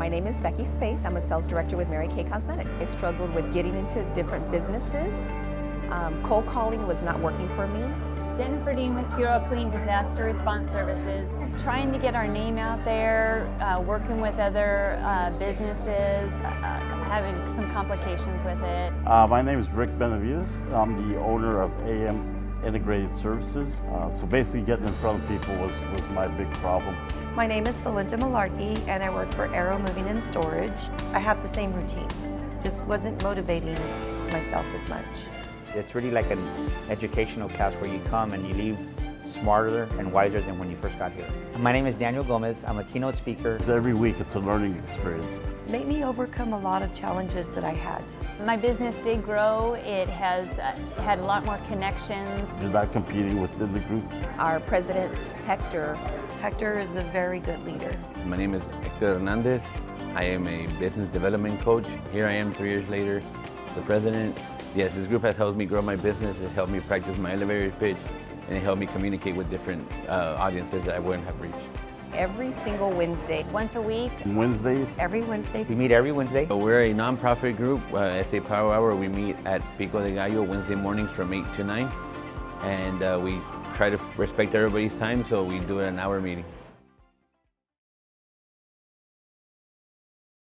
My name is Becky Spaeth. I'm a sales director with Mary Kay Cosmetics. I struggled with getting into different businesses. Cold calling was not working for me. Jennifer Dean with Puro Clean Disaster Response Services. Trying to get our name out there, working with other businesses, having some complications with it. My name is Rick Benavides. I'm the owner of AM Integrated Services. So basically getting in front of people was my big problem. My name is Belinda Malarkey and I work for Arrow Moving and Storage. I have the same routine, just wasn't motivating myself as much. It's really like an educational class where you come and you leave smarter and wiser than when you first got here. My name is Daniel Gomez. I'm a keynote speaker. So every week it's a learning experience. It made me overcome a lot of challenges that I had. My business did grow. It has had a lot more connections. You're not competing within the group. Our president, Hector. Hector is a very good leader. My name is Hector Hernandez. I am a business development coach. Here I am 3 years later, the president. Yes, this group has helped me grow my business. It helped me practice my elevator pitch, and it helped me communicate with different audiences that I wouldn't have reached. Every single Wednesday. Once a week. Wednesdays. Every Wednesday. We meet every Wednesday. So we're a nonprofit group, SA Power Hour. We meet at Pico de Gallo Wednesday mornings from 8 to 9, and we try to respect everybody's time, so we do an hour meeting.